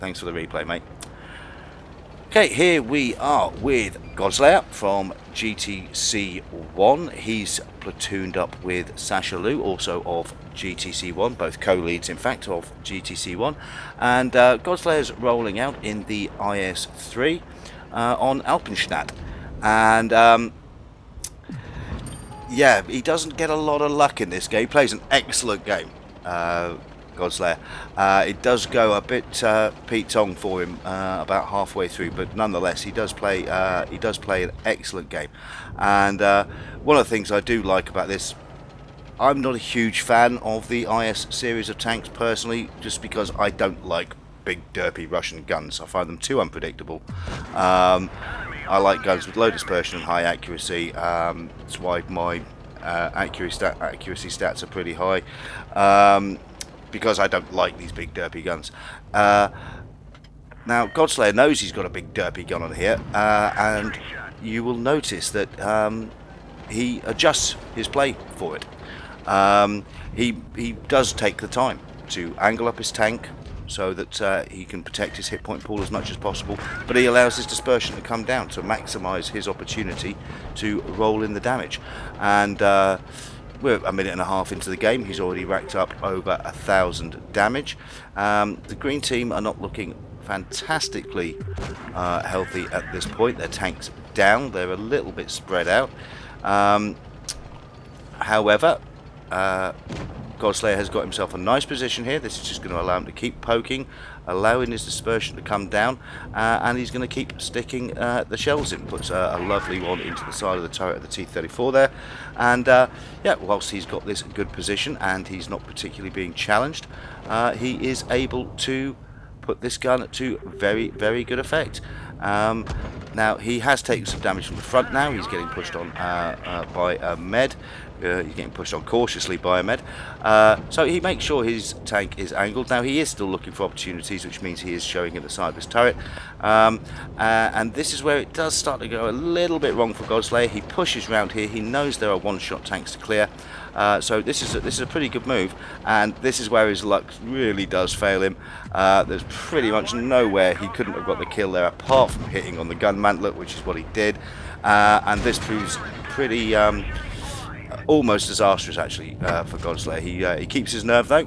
Thanks for the replay, mate. Okay, here we are with Godslayer from GTC1. He's platooned up with Sasha Liu, also of GTC1, both co-leads in fact of GTC1. And Godslayer's rolling out in the IS3 on Alpenstadt. And yeah, he doesn't get a lot of luck in this game. He plays an excellent game, Godslayer. It does go a bit Pete Tong for him about halfway through, but nonetheless he does play an excellent game. And one of the things I do like about this, I'm not a huge fan of the IS series of tanks personally, just because I don't like big derpy Russian guns. I find them too unpredictable. I like guns with low dispersion and high accuracy. That's why my accuracy stats are pretty high. Because I don't like these big derpy guns. Now Godslayer knows he's got a big derpy gun on here, and you will notice that he adjusts his play for it. He does take the time to angle up his tank so that he can protect his hit point pool as much as possible, but he allows his dispersion to come down to maximise his opportunity to roll in the damage. And we're a minute and a half into the game. He's already racked up over 1,000 damage. The green team are not looking fantastically healthy at this point. Their tank's down. They're a little bit spread out. However, Godslayer has got himself a nice position here. This is just going to allow him to keep poking, allowing his dispersion to come down, and he's going to keep sticking the shells in. Puts a lovely one into the side of the turret of the T-34 there, and yeah, whilst he's got this good position and he's not particularly being challenged, he is able to put this gun to very, very good effect. Now he has taken some damage from the front now. He's getting pushed on by a med. He's getting pushed on cautiously by a med. So he makes sure his tank is angled. Now he is still looking for opportunities, which means he is showing at the side of his turret. And this is where it does start to go a little bit wrong for Godslayer. He pushes round here. He knows there are one-shot tanks to clear. So this is a pretty good move, and this is where his luck really does fail him. There's pretty much nowhere he couldn't have got the kill there apart from hitting on the gun mantlet, which is what he did. And this proves pretty almost disastrous actually for Godslayer. He keeps his nerve though.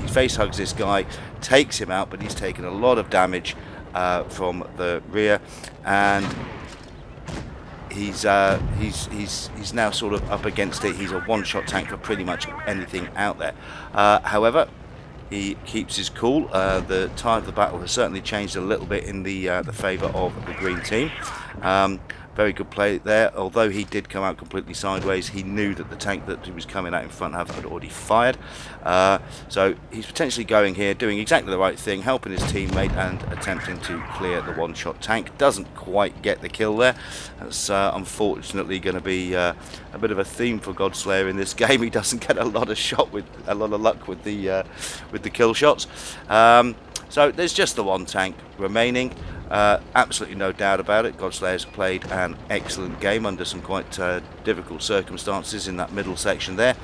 He face hugs this guy, takes him out, but he's taken a lot of damage from the rear, and he's now sort of up against it. He's a one-shot tank for pretty much anything out there. However, he keeps his cool. The tide of the battle has certainly changed a little bit in the favour of the green team. Very good play there. Although he did come out completely sideways, he knew that the tank that he was coming at in front of had already fired. So he's potentially going here, doing exactly the right thing, helping his teammate and attempting to clear the one-shot tank. Doesn't quite get the kill there. That's unfortunately going to be a bit of a theme for Godslayer in this game. He doesn't get a lot of luck with the kill shots. So there's just the one tank remaining. Absolutely no doubt about it. Godslayer's played an excellent game under some quite difficult circumstances in that middle section there.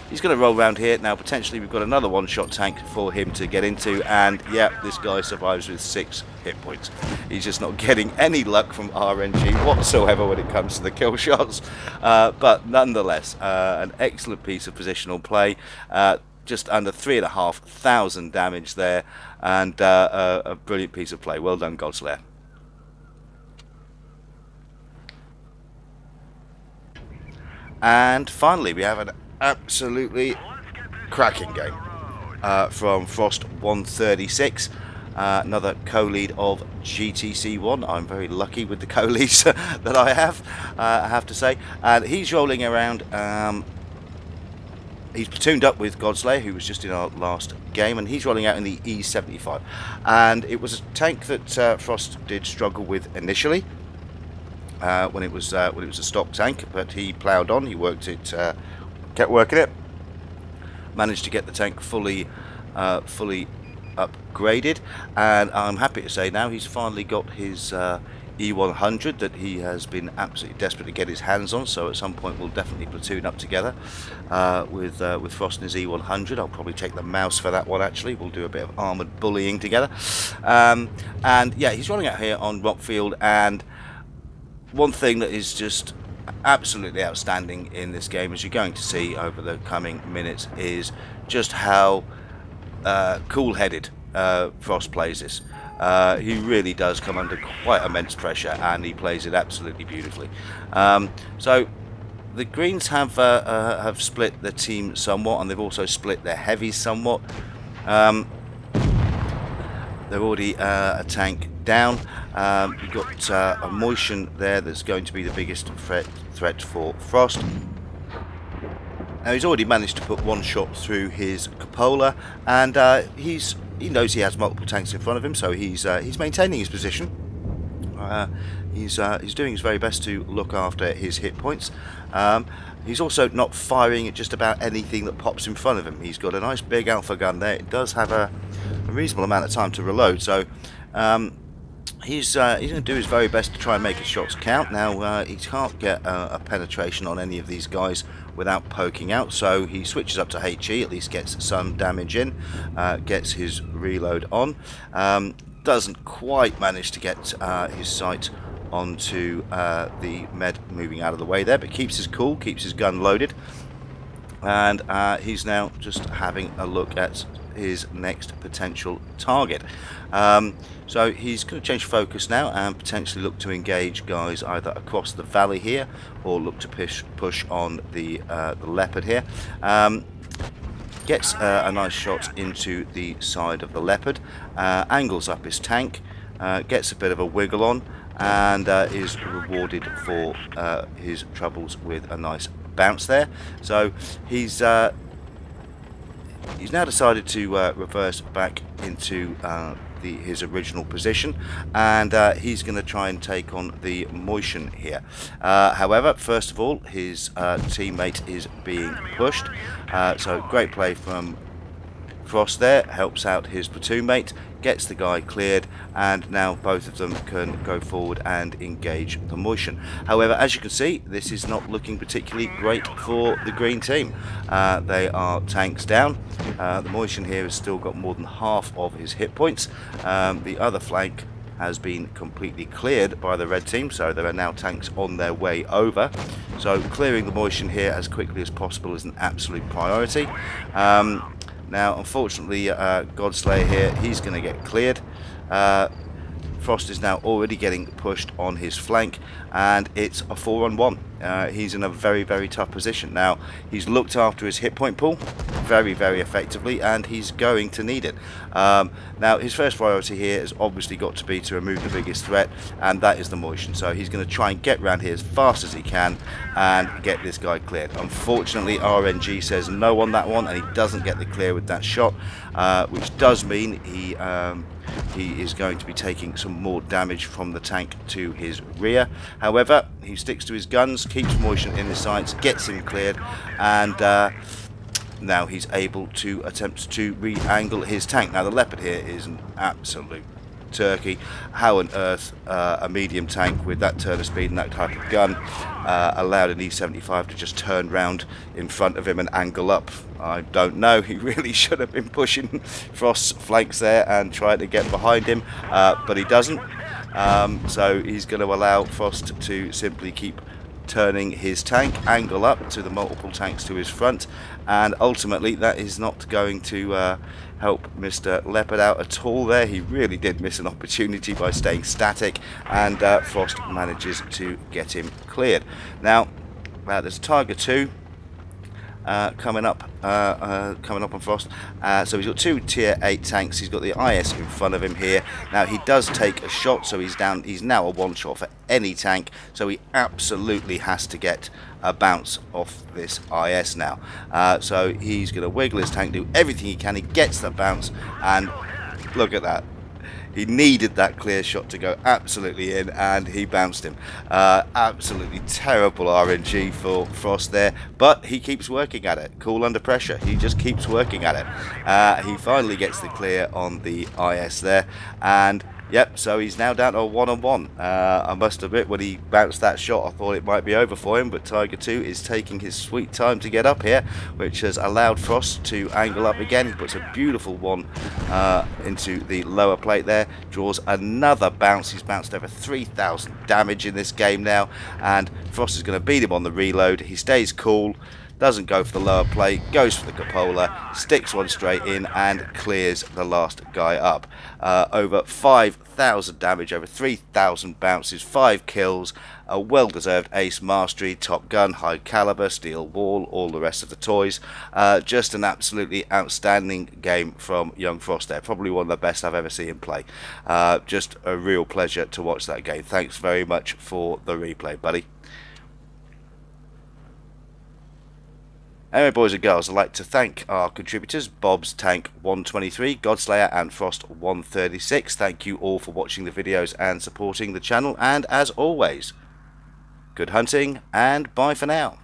He's going to roll around here. Now potentially we've got another one-shot tank for him to get into, and yeah, this guy survives with 6 hit points. He's just not getting any luck from RNG whatsoever when it comes to the kill shots. But nonetheless, an excellent piece of positional play. Just under 3,500 damage there, and a brilliant piece of play. Well done, Godslayer. And finally, we have an absolutely cracking game from Frost 136. Another co-lead of GTC1. I'm very lucky with the co-leads that I have to say. And he's rolling around. He's platooned up with Godslayer, who was just in our last game, and he's rolling out in the E75. And it was a tank that Frost did struggle with initially when it was a stock tank, but he ploughed on. He worked it, kept working it, managed to get the tank fully upgraded, and I'm happy to say now he's finally got his E100 that he has been absolutely desperate to get his hands on, so at some point we'll definitely platoon up together with Frost and his E100. I'll probably take the mouse for that one actually. We'll do a bit of armoured bullying together. And yeah, he's running out here on Rockfield, and one thing that is just absolutely outstanding in this game, as you're going to see over the coming minutes, is just how cool-headed Frost plays this. He really does come under quite immense pressure, and he plays it absolutely beautifully. So the Greens have split the team somewhat, and they've also split their heavies somewhat. They're already a tank down. You've got a Motion there that's going to be the biggest threat for Frost. Now he's already managed to put one shot through his cupola, and he knows he has multiple tanks in front of him, so he's maintaining his position. He's doing his very best to look after his hit points. He's also not firing at just about anything that pops in front of him. He's got a nice big alpha gun there. It does have a reasonable amount of time to reload, so he's going to do his very best to try and make his shots count. Now he can't get a penetration on any of these guys without poking out, so he switches up to HE, at least gets some damage in, gets his reload on. Doesn't quite manage to get his sight onto the med moving out of the way there, but keeps his cool, keeps his gun loaded, and he's now just having a look at his next potential target. So he's going to change focus now and potentially look to engage guys either across the valley here, or look to push on the Leopard here. Gets a nice shot into the side of the Leopard, angles up his tank, gets a bit of a wiggle on, and is rewarded for his troubles with a nice bounce there. So he's now decided to reverse back into his original position, and he's going to try and take on the Motion here. However, first of all, his teammate is being pushed, so great play from Frost there, helps out his platoon mate, gets the guy cleared, and now both of them can go forward and engage the Motion. However, as you can see, this is not looking particularly great for the green team. They are tanks down. The Motion here has still got more than half of his hit points. The other flank has been completely cleared by the red team, so there are now tanks on their way over. So clearing the Motion here as quickly as possible is an absolute priority. Now, unfortunately, Godslayer here, he's going to get cleared. Frost is now already getting pushed on his flank, and it's a 4-on-1. He's in a very, very tough position. Now, he's looked after his hit point pool very, very effectively, and he's going to need it. Now, his first priority here has obviously got to be to remove the biggest threat, and that is the Motion. So he's going to try and get around here as fast as he can and get this guy cleared. Unfortunately, RNG says no on that one, and he doesn't get the clear with that shot, which does mean he is going to be taking some more damage from the tank to his rear. However, he sticks to his guns, keeps Motion in his sights, gets him cleared, and now he's able to attempt to re-angle his tank. Now the Leopard here is an absolute turkey. How on earth a medium tank with that turn of speed and that type of gun allowed an E75 to just turn round in front of him and angle up? I don't know. He really should have been pushing Frost's flanks there and trying to get behind him, but he doesn't. So he's going to allow Frost to simply keep turning his tank, angle up to the multiple tanks to his front, and ultimately that is not going to help Mr. Leopard out at all there. He really did miss an opportunity by staying static, and Frost manages to get him cleared. Now there's Tiger 2 coming up on Frost. So he's got two tier 8 tanks. He's got the IS in front of him here. Now he does take a shot, so he's down. He's now a one shot for any tank, so he absolutely has to get a bounce off this IS now. So he's going to wiggle his tank, do everything he can. He gets the bounce, and look at that. He needed that clear shot to go absolutely in, and he bounced him. Absolutely terrible RNG for Frost there, but he keeps working at it. Cool under pressure. He just keeps working at it. He finally gets the clear on the IS there, and Yep, so he's now down to a 1-on-1. I must admit, when he bounced that shot, I thought it might be over for him, but Tiger 2 is taking his sweet time to get up here, which has allowed Frost to angle up again. He puts a beautiful one into the lower plate there, draws another bounce. He's bounced over 3,000 damage in this game now, and Frost is going to beat him on the reload. He stays cool, doesn't go for the lower plate, goes for the cupola, sticks one straight in and clears the last guy up. Over 5,000 damage, over 3,000 bounces, 5 kills, a well-deserved ace mastery, top gun, high caliber, steel wall, all the rest of the toys. Just an absolutely outstanding game from young Frost there. Probably one of the best I've ever seen him play. Just a real pleasure to watch that game. Thanks very much for the replay, buddy. Anyway, boys and girls, I'd like to thank our contributors, Bob's Tank 123, Godslayer and Frost 136. Thank you all for watching the videos and supporting the channel, and as always, good hunting and bye for now.